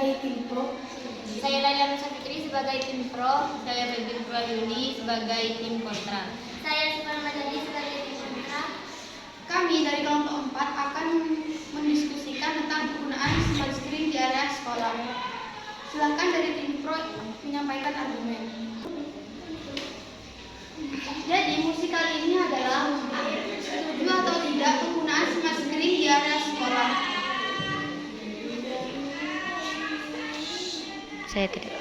dari tim Pro. Saya Laila Nusa Fitri sebagai tim Pro. Saya Febri Yuni sebagai tim Kontra. Saya Sifar Madani sebagai tim Kontra. Kami dari kelompok 4 akan mendiskusikan tentang penggunaan smart screen di area sekolah. Silakan dari tim Pro menyampaikan argumen. Jadi musik kali ini adalah setuju atau tidak penggunaan smart screen di area sekolah. Saya tidak.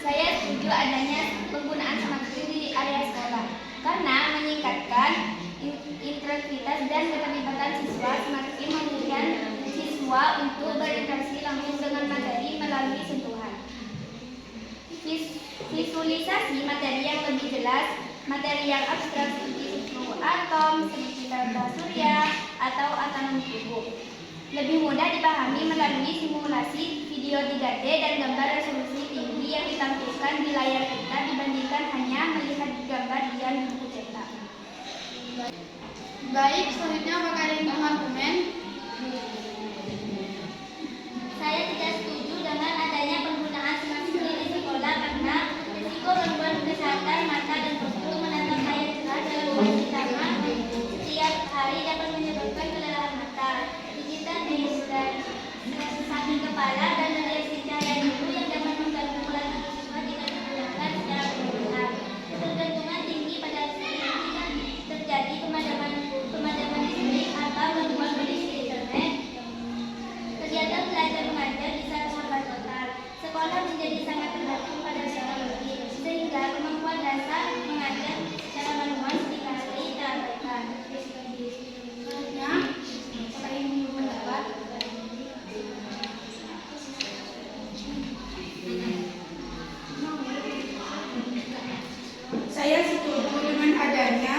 Saya setuju adanya penggunaan smart screen di area sekolah karena meningkatkan interaktivitas dan keterlibatan siswa. Smart screen memungkinkan siswa untuk berinteraksi langsung dengan materi melalui sentuhan. Visualisasi materi yang lebih jelas, materi yang abstrak seperti struktur atom, seperti tata surya, atau atomi tubuh. Lebih mudah dipahami melalui simulasi video 3D dan gambar resolusi tinggi yang ditampilkan di layar kita dibandingkan hanya melihat gambar yang di buku cetak. Baik, selanjutnya apakah ada yang argumen? Saya tidak setuju dengan adanya penggunaan smart screen di sekolah karena risiko gangguan kesehatan mata dan fokus menatap layar cerah dalam durasi lama setiap hari dapat menyebabkan kelelahan mata, digital dan sakit kepala dan radiasi cahaya biru yang dapat mengganggu kelas siswa jika digunakan secara berlebihan. Ketergantungan tinggi pada listrik jika terjadi pemadaman listrik atau gangguan kondisi internet. Kegiatan belajar mengajar bisa terhambat total. Sekolah menjadi sangat tergantung pada teknologi, sehingga kemampuan dasar mengajar secara manual seringkali terabaikan. Selanjutnya, apakah ingin berpendapat? Saya setuju dengan adanya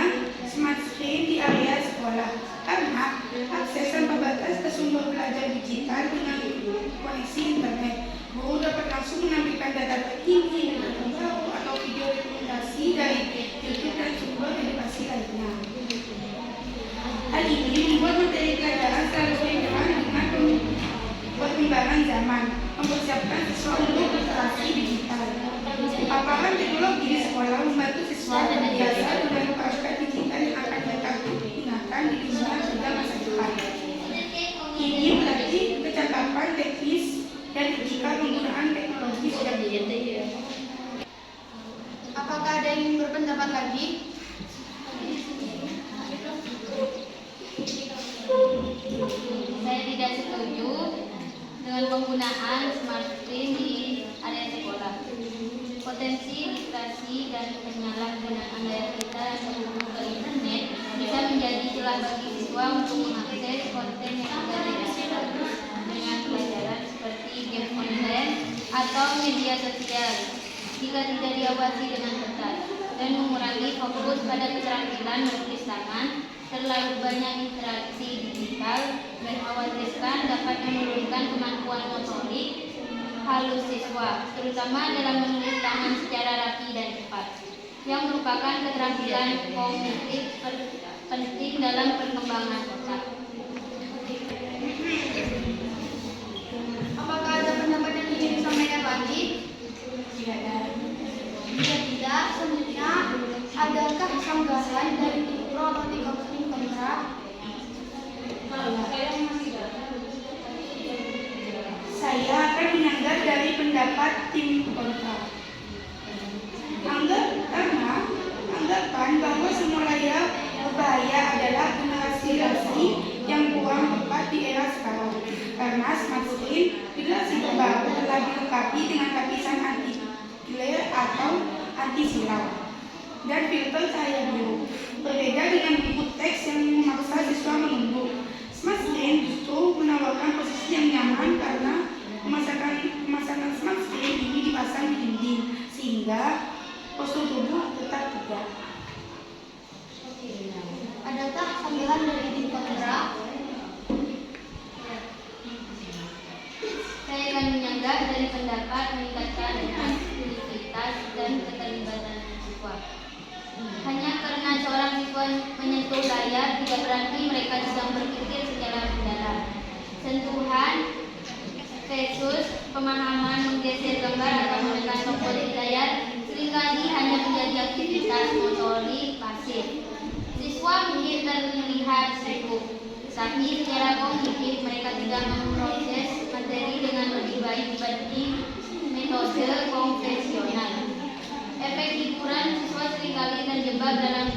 smart screen di area sekolah karena akses tanpa batas ke sumber belajar digital dengan koneksi internet. Guru dapat langsung menampilkan data terkini, data terbaru, atau video rekomendasi dari YouTube dan sumber edukasi lainnya. Hal ini membuat materi pelajaran selalu relevan dengan perkembangan zaman, mempersiapkan siswa untuk literasi digital. Paparan teknologi di sekolah membantu siswa terbiasa dengan perangkat digital yang akan mereka gunakan di dunia kerja masa depan. Ini melatih kecakapan teknis dan etika penggunaan teknologi sejak dini. Apakah ada yang ingin berpendapat lagi? Saya tidak setuju dengan penggunaan smart screen di area sekolah. Potensi literasi dan penyalahgunaan daya kita yang terhubung ke internet bisa menjadi celah bagi siswa untuk mengakses konten yang tidak bagus dengan pelajaran seperti game online atau media sosial jika tidak diawasi dengan ketat dan mengurangi fokus pada keterampilan menulis tangan. Terlalu banyak interaksi digital dikhawatirkan dapat menurunkan kemampuan motorik halus siswa, terutama dalam menulis tangan secara rapi dan cepat, yang merupakan keterampilan kognitif penting dalam perkembangan otak. Apakah ada pendapat yang ingin disampaikan lagi? Jika tidak, selanjutnya adakah sanggahan dari tim Pro atau tim Kontra? Saya akan menyanggah dari pendapat tim kontra. Anggapan bahwa semua layar berbahaya adalah generasi yang kurang tepat di era sekarang. Karena smart screen generasi terbaru telah dilengkapi dengan lapisan anti glare atau anti silau dan filter cahaya biru. Berbeda dengan buku teks yang memaksa siswa menunduk. Smart screen justru menawarkan posisi yang nyaman karena pemasangan smart screen ini dipasang di dinding sehingga postur tubuh tetap tegak. Adakah sanggahan dari tim Kontra? Saya akan menyanggah dari pendapat meningkatkan aktivitas dan keterlibatan siswa. Hanya karena seorang siswa menyentuh layar tidak berarti mereka sedang berpikir secara mendalam. Sentuhan versus pemahaman menggeser gambar atau menekan tombol di layar seringkali hanya menjadi aktivitas motorik pasif. Siswa mungkin terlihat sibuk, tapi secara kognitif mereka tidak memproses materi dengan lebih baik dibanding metode konvensional. Efek hiburan siswa seringkali terjebak dalam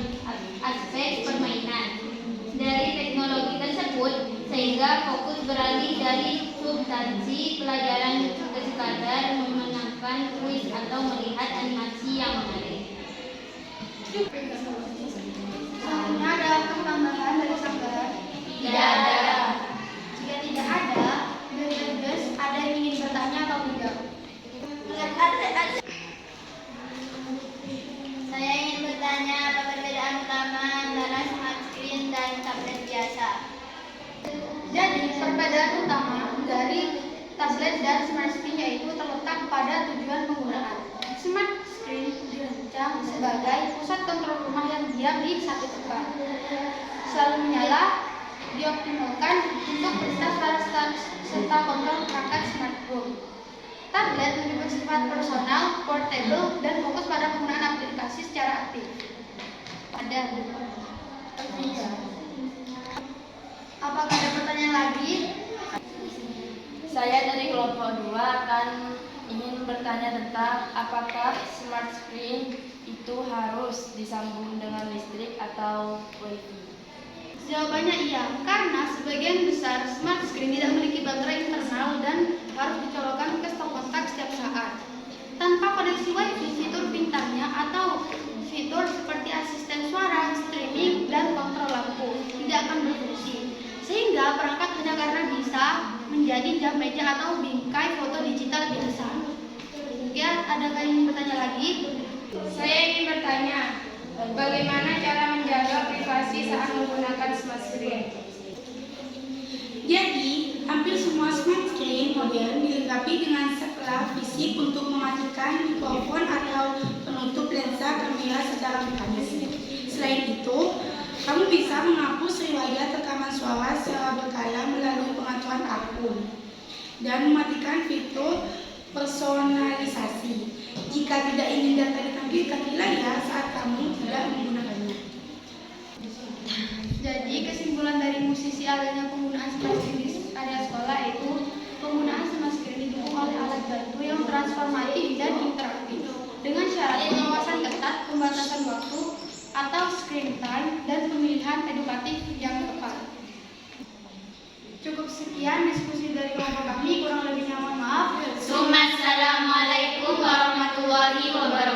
aspek permainan dari teknologi tersebut sehingga fokus beralih dari substansi pelajaran ke sekadar memenangkan kuis atau melihat animasi yang menarik. Selanjutnya ada pertambahan dari Sanggaran. Tidak ada. Jika tidak ada, ada yang ingin bertanya atau tidak? Saya ingin bertanya apa perbedaan utama antara smart screen dan tablet biasa. Jadi, perbedaan utama dari tablet dan smart screen yaitu terletak pada tujuan penggunaan. Smart screen dirancang sebagai pusat kontrol rumah yang diam di satu tempat, selalu menyala, dioptimalkan untuk perintah serta kontrol perangkat smartphone. Tablet lebih bersifat personal, portable, dan fokus pada penggunaan aplikasi secara aktif. Apakah ada pertanyaan lagi? Saya dari kelompok 2 akan ingin bertanya tentang apakah smart screen itu harus disambung dengan listrik atau wifi. Jawabannya iya, karena sebagian besar smart screen tidak memiliki baterai internal dan harus dicolokkan ke stop kontak setiap saat. Tanpa koneksi wifi, fitur pintarnya atau fitur seperti asisten suara, streaming, dan kontrol lampu tidak akan berfungsi. Sehingga perangkat hanya karena bisa menjadi jam meja atau bingkai foto digital biasa. Ya, adakah yang ingin bertanya lagi? Saya ingin bertanya, bagaimana cara menjaga privasi saat menggunakan smart screen? Jadi, hampir semua smart screen modern dilengkapi dengan setelah fisik untuk mematikan mikrofon atau penutup lensa kamera secara mekanis. Selain itu, kamu bisa menghapus riwayat rekaman suara secara berkala melalui pengaturan akun dan mematikan fitur personalisasi. Jika tidak ingin data ditampilkan di layar saat kamu tidak menggunakannya. Jadi kesimpulan dari musisi adanya penggunaan smart screen di area sekolah yaitu penggunaan smart screen didukung oleh alat bantu yang transformatif dan interaktif dengan syarat pengawasan ketat, pembatasan waktu atau screen time dan pemilihan edukatif yang tepat. Cukup sekian diskusi dari kelompok kami, kurang lebihnya mohon maaf. Assalamualaikum warahmatullahi wabarakatuh.